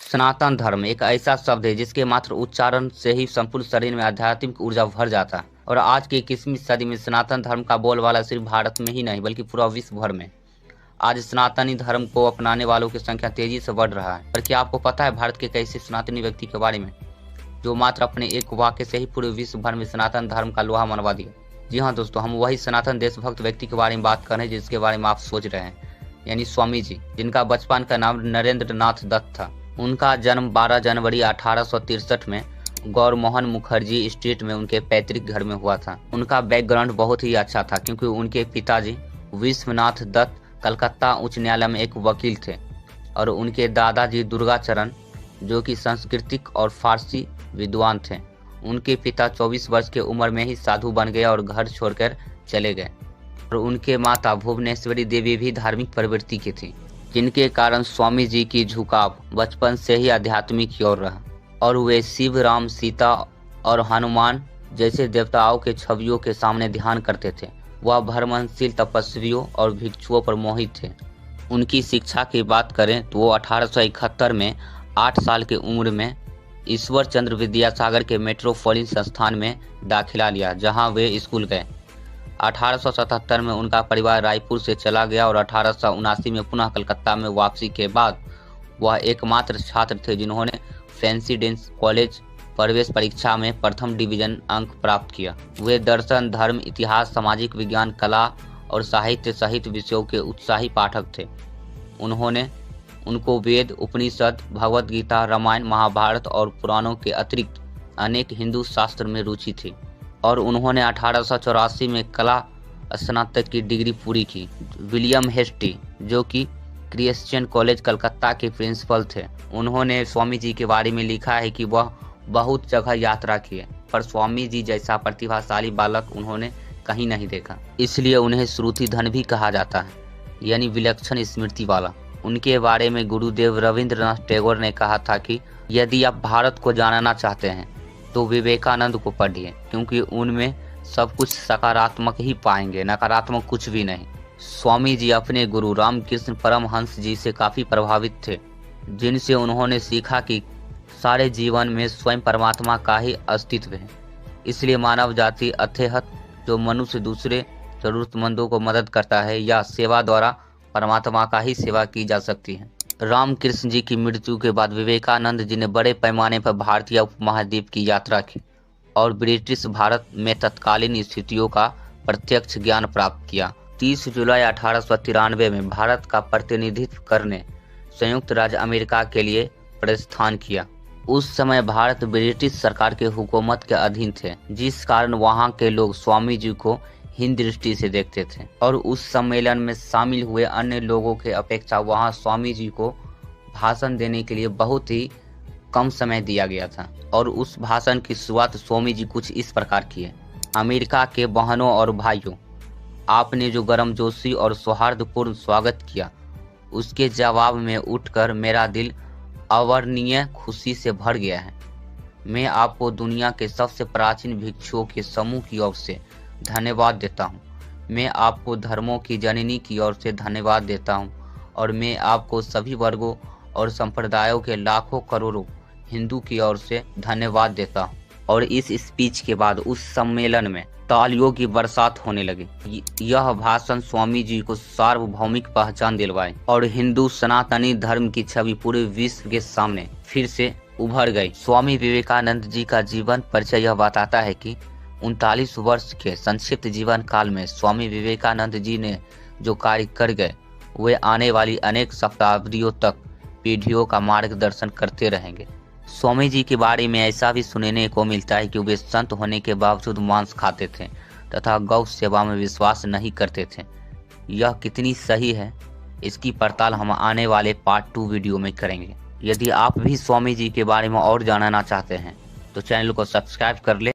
सनातन धर्म एक ऐसा शब्द है जिसके मात्र उच्चारण से ही संपूर्ण शरीर में आध्यात्मिक ऊर्जा भर जाता है। और आज की 21वीं सदी में सनातन धर्म का बोलबाला सिर्फ भारत में ही नहीं बल्कि पूरा विश्व भर में। आज सनातनी धर्म को अपनाने वालों की संख्या तेजी से बढ़ रहा है। पर क्या आपको पता है भारत के कैसे सनातनी व्यक्ति के बारे में जो मात्र अपने एक वाक्य से ही पूरे विश्व भर में सनातन धर्म का लोहा मनवा दिया? जी हाँ दोस्तों, हम वही सनातन देशभक्त व्यक्ति के बारे में बात कर रहे हैं जिसके बारे में आप सोच रहे हैं, यानी स्वामी जी, जिनका बचपन का नाम नरेंद्र नाथ दत्त था। उनका जन्म 12 जनवरी 1863 में गौरमोहन मुखर्जी स्ट्रीट में उनके पैतृक घर में हुआ था। उनका बैकग्राउंड बहुत ही अच्छा था क्योंकि उनके पिताजी विश्वनाथ दत्त कलकत्ता उच्च न्यायालय में एक वकील थे और उनके दादाजी दुर्गाचरण जो कि सांस्कृतिक और फारसी विद्वान थे। उनके पिता 24 वर्ष की उम्र में ही साधु बन गए और घर छोड़कर चले गए। और उनके माता भुवनेश्वरी देवी भी धार्मिक प्रवृत्ति की थी, जिनके कारण स्वामी जी की झुकाव बचपन से ही आध्यात्मिक की ओर रहा और वे शिव, राम, सीता और हनुमान जैसे देवताओं के छवियों के सामने ध्यान करते थे। वह भ्रमणशील तपस्वियों और भिक्षुओं पर मोहित थे। उनकी शिक्षा की बात करें तो वो 1871 में 8 साल की उम्र में ईश्वर चंद्र विद्यासागर के मेट्रोपोलिटन संस्थान में दाखिला लिया, जहां वे स्कूल गए। 1877 में उनका परिवार रायपुर से चला गया और 1879 में पुनः कलकत्ता में वापसी के बाद वह एकमात्र छात्र थे जिन्होंने प्रेसिडेंसी कॉलेज प्रवेश परीक्षा में प्रथम डिवीजन अंक प्राप्त किया। वे दर्शन, धर्म, इतिहास, सामाजिक विज्ञान, कला और साहित्य सहित विषयों के उत्साही पाठक थे। उनको वेद, उपनिषद, भगवत गीता, रामायण, महाभारत और पुराणों के अतिरिक्त अनेक हिंदू शास्त्र में रुचि थी और उन्होंने 1884 में कला स्नातक की डिग्री पूरी की। विलियम हेस्टी जो कि क्रिश्चियन कॉलेज कलकत्ता के प्रिंसिपल थे, उन्होंने स्वामी जी के बारे में लिखा है कि वह बहुत जगह यात्रा किए पर स्वामी जी जैसा प्रतिभाशाली बालक उन्होंने कहीं नहीं देखा, इसलिए उन्हें श्रुतिधन भी कहा जाता है, यानी विलक्षण स्मृति वाला। उनके बारे में गुरुदेव रविंद्रनाथ टैगोर ने कहा था कि यदि आप भारत को जानना चाहते हैं तो विवेकानंद को पढ़िए, क्योंकि उनमें सब कुछ सकारात्मक ही पाएंगे, नकारात्मक कुछ भी नहीं। स्वामी जी अपने गुरु रामकृष्ण परमहंस जी से काफी प्रभावित थे, जिनसे उन्होंने सीखा कि सारे जीवन में स्वयं परमात्मा का ही अस्तित्व है। इसलिए मानव जाति अथेहत जो मनुष्य दूसरे जरूरतमंदों को मदद करता है या सेवा द्वारा परमात्मा का ही सेवा की जा सकती है। रामकृष्ण जी की मृत्यु के बाद विवेकानंद जी ने बड़े पैमाने पर भारतीय उपमहाद्वीप की यात्रा की और ब्रिटिश भारत में तत्कालीन स्थितियों का प्रत्यक्ष ज्ञान प्राप्त किया। 30 जुलाई 1893 में भारत का प्रतिनिधित्व करने संयुक्त राज्य अमेरिका के लिए प्रस्थान किया। उस समय भारत ब्रिटिश सरकार के हुकूमत के अधीन थे, जिस कारण वहां के लोग स्वामी जी को हीन दृष्टि से देखते थे और उस सम्मेलन में शामिल हुए अन्य लोगों के अपेक्षा वहां स्वामी जी को भाषण देने के लिए बहुत ही कम समय दिया गया था। और उस भाषण की शुरुआत स्वामी जी कुछ इस प्रकार किए। अमेरिका के बहनों और भाइयों, आपने जो गर्मजोशी और सौहार्दपूर्ण स्वागत किया उसके जवाब में उठकर मेरा दिल अवर्णनीय खुशी से भर गया है। मैं आपको दुनिया के सबसे प्राचीन भिक्षुओं के समूह की ओर से धन्यवाद देता हूँ। मैं आपको धर्मों की जननी की ओर से धन्यवाद देता हूँ और मैं आपको सभी वर्गों और संप्रदायों के लाखों करोड़ों हिंदू की ओर से धन्यवाद देता हूँ। और इस स्पीच के बाद उस सम्मेलन में तालियों की बरसात होने लगी। यह भाषण स्वामी जी को सार्वभौमिक पहचान दिलवाए और हिंदू सनातनी धर्म की छवि पूरे विश्व के सामने फिर से उभर गई। स्वामी विवेकानंद जी का जीवन परिचय यह बताता है कि 39 वर्ष के संक्षिप्त जीवन काल में स्वामी विवेकानंद जी ने जो कार्य कर गए वे आने वाली अनेक शताब्दियों तक पीढ़ियों का मार्गदर्शन करते रहेंगे। स्वामी जी के बारे में ऐसा भी सुनने को मिलता है कि वे संत होने के बावजूद मांस खाते थे तथा गौ सेवा में विश्वास नहीं करते थे। यह कितनी सही है इसकी पड़ताल हम आने वाले पार्ट 2 वीडियो में करेंगे। यदि आप भी स्वामी जी के बारे में और जानना चाहते हैं तो चैनल को सब्सक्राइब कर ले।